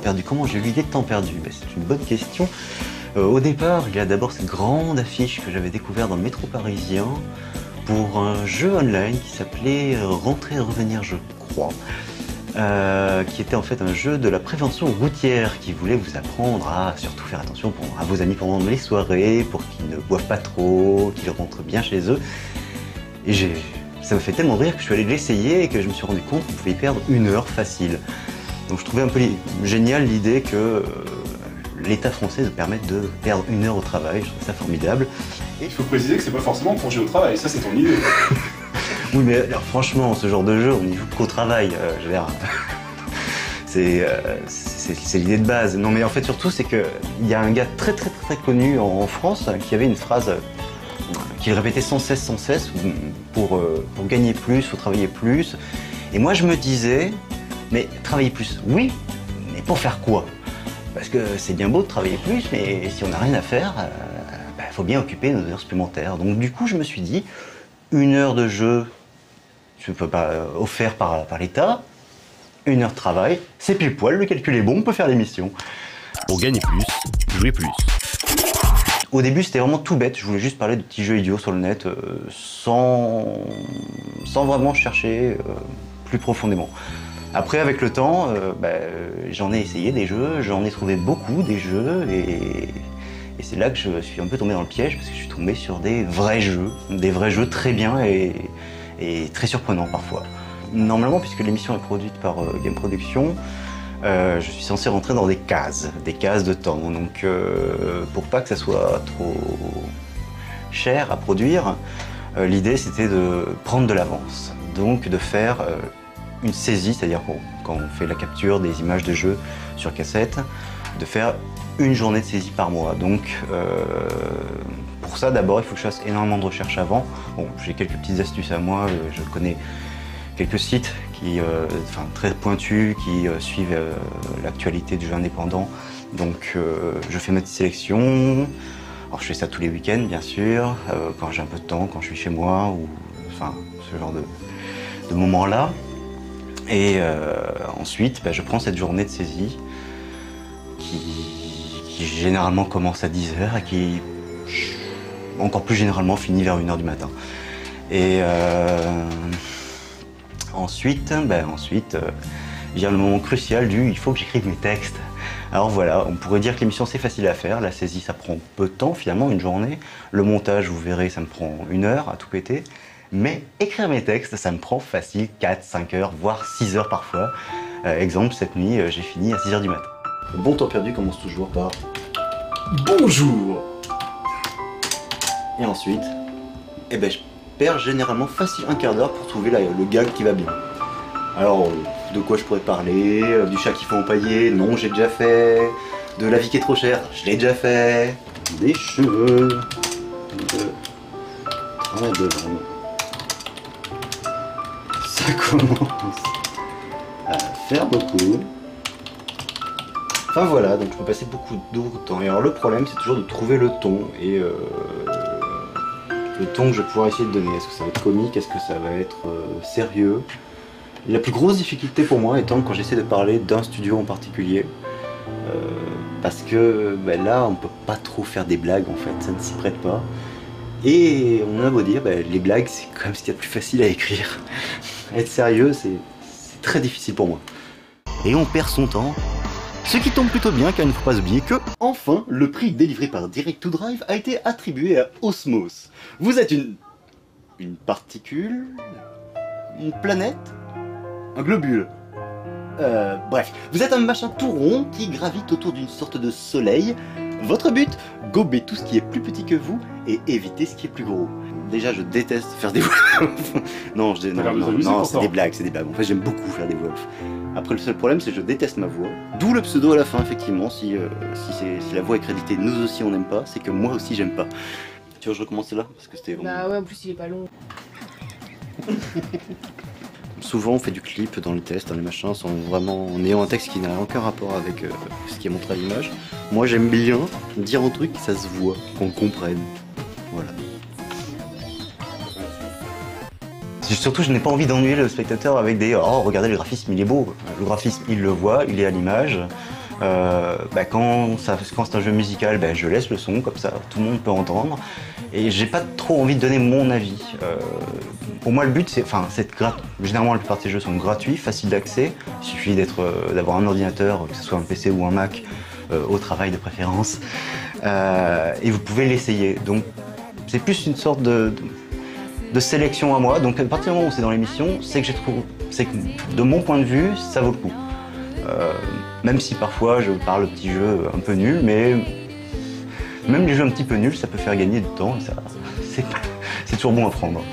perdu. Comment j'ai eu l'idée de temps perdu? C'est une bonne question. Au départ, il y a d'abord cette grande affiche que j'avais découverte dans le métro parisien pour un jeu online qui s'appelait Rentrer et revenir, je crois. Qui était en fait un jeu de la prévention routière qui voulait vous apprendre à surtout faire attention à vos amis pendant les soirées, pour qu'ils ne boivent pas trop, qu'ils rentrent bien chez eux. Et ça me fait tellement rire que je suis allé l'essayer et que je me suis rendu compte qu'on pouvait y perdre 1 heure facile. Donc je trouvais un peu génial l'idée que l'État français nous permette de perdre 1 heure au travail. Je trouve ça formidable. Et il faut préciser que c'est pas forcément pour jouer au travail, ça c'est ton idée. Oui, mais alors, franchement, ce genre de jeu, on n'y joue qu'au travail. Je veux dire, c'est l'idée de base. Non, mais en fait, surtout, c'est qu'il y a un gars très connu en France qui avait une phrase qu'il répétait sans cesse, pour gagner plus, faut travailler plus. Et moi, je me disais, mais travailler plus, oui, mais pour faire quoi? Parce que c'est bien beau de travailler plus, mais si on n'a rien à faire, faut bien occuper nos heures supplémentaires. Donc du coup, je me suis dit, 1 heure de jeu, offert par l'État, 1 heure de travail, c'est pile poil, le calcul est bon, on peut faire l'émission. Pour gagner plus, jouer plus. Au début, c'était vraiment tout bête, je voulais juste parler de petits jeux idiots sur le net, sans vraiment chercher plus profondément. Après, avec le temps, j'en ai essayé des jeux, j'en ai trouvé beaucoup des jeux, et c'est là que je suis un peu tombé dans le piège, parce que je suis tombé sur des vrais jeux très bien et très surprenants parfois. Normalement, puisque l'émission est produite par Game Production, je suis censé rentrer dans des cases de temps. Donc pour pas que ça soit trop cher à produire, l'idée c'était de prendre de l'avance. Donc de faire une saisie, c'est-à-dire quand on fait la capture des images de jeu sur cassette, de faire une journée de saisie par mois. Donc pour ça, d'abord, il faut que je fasse énormément de recherches avant. Bon, j'ai quelques petites astuces à moi, je connais quelques sites très pointus qui suivent l'actualité du jeu indépendant. Donc je fais ma petite sélection. Alors je fais ça tous les week-ends, bien sûr, quand j'ai un peu de temps, quand je suis chez moi, ou enfin ce genre de moments-là. Et ensuite, je prends cette journée de saisie qui généralement commence à 10h et qui encore plus généralement finit vers 1h du matin. Et ensuite vient le moment crucial du « il faut que j'écrive mes textes ». Alors voilà, on pourrait dire que l'émission c'est facile à faire, la saisie ça prend peu de temps finalement, une journée. Le montage, vous verrez, ça me prend 1 heure à tout péter. Mais écrire mes textes, ça me prend facile 4, 5 heures, voire 6 heures parfois. Exemple, cette nuit, j'ai fini à 6h du matin. Le bon temps perdu commence toujours par bonjour. Et ensuite, je perds généralement facile 1/4 d'heure pour trouver le gag qui va bien. Alors, de quoi je pourrais parler? Du chat qu'il faut empailler? Non, j'ai déjà fait. De la vie qui est trop chère? Je l'ai déjà fait. Des cheveux. Devant. Ça commence à faire beaucoup. Enfin voilà, donc je peux passer beaucoup de temps. Et alors le problème, c'est toujours de trouver le ton. Et le ton que je vais pouvoir essayer de donner. Est-ce que ça va être comique? Est-ce que ça va être sérieux? Et la plus grosse difficulté pour moi étant quand j'essaie de parler d'un studio en particulier. Parce que là, on peut pas trop faire des blagues en fait, ça ne s'y prête pas. Et on a beau dire, les blagues, c'est quand même ce qu'il y a de plus facile à écrire. Être sérieux, c'est très difficile pour moi. Et on perd son temps. Ce qui tombe plutôt bien, car il ne faut pas oublier que, enfin, le prix délivré par Direct2Drive a été attribué à Osmos. Vous êtes une particule, une planète, un globule. Bref, vous êtes un machin tout rond qui gravite autour d'une sorte de soleil. Votre but, gober tout ce qui est plus petit que vous et éviter ce qui est plus gros. Déjà, je déteste faire des voix off. Non, c'est des blagues, En fait, j'aime beaucoup faire des voix off. Après, le seul problème, c'est que je déteste ma voix. D'où le pseudo à la fin, effectivement. Si la voix est créditée, nous aussi on n'aime pas, c'est que moi aussi j'aime pas. Tu veux que je recommence là? Parce que c'était vraiment... Bah ouais, en plus il est pas long. Souvent on fait du clip dans les tests, dans les machins, en ayant un texte qui n'a aucun rapport avec ce qui est montré à l'image. Moi j'aime bien dire un truc, que ça se voit, qu'on comprenne. Voilà. Surtout je n'ai pas envie d'ennuyer le spectateur avec des « oh regardez le graphisme il est beau ». Le graphisme il le voit, il est à l'image. Quand c'est un jeu musical, je laisse le son, comme ça tout le monde peut entendre. Et j'ai pas trop envie de donner mon avis. Pour moi, le but, généralement, la plupart de ces jeux sont gratuits, faciles d'accès. Il suffit d'avoir un ordinateur, que ce soit un PC ou un Mac, au travail de préférence. Et vous pouvez l'essayer. Donc, c'est plus une sorte de sélection à moi. Donc, à partir du moment où c'est dans l'émission, c'est que de mon point de vue, ça vaut le coup. Même si parfois je parle de petits jeux un peu nuls, mais même les jeux un petit peu nuls, ça peut faire gagner du temps et c'est toujours bon à prendre.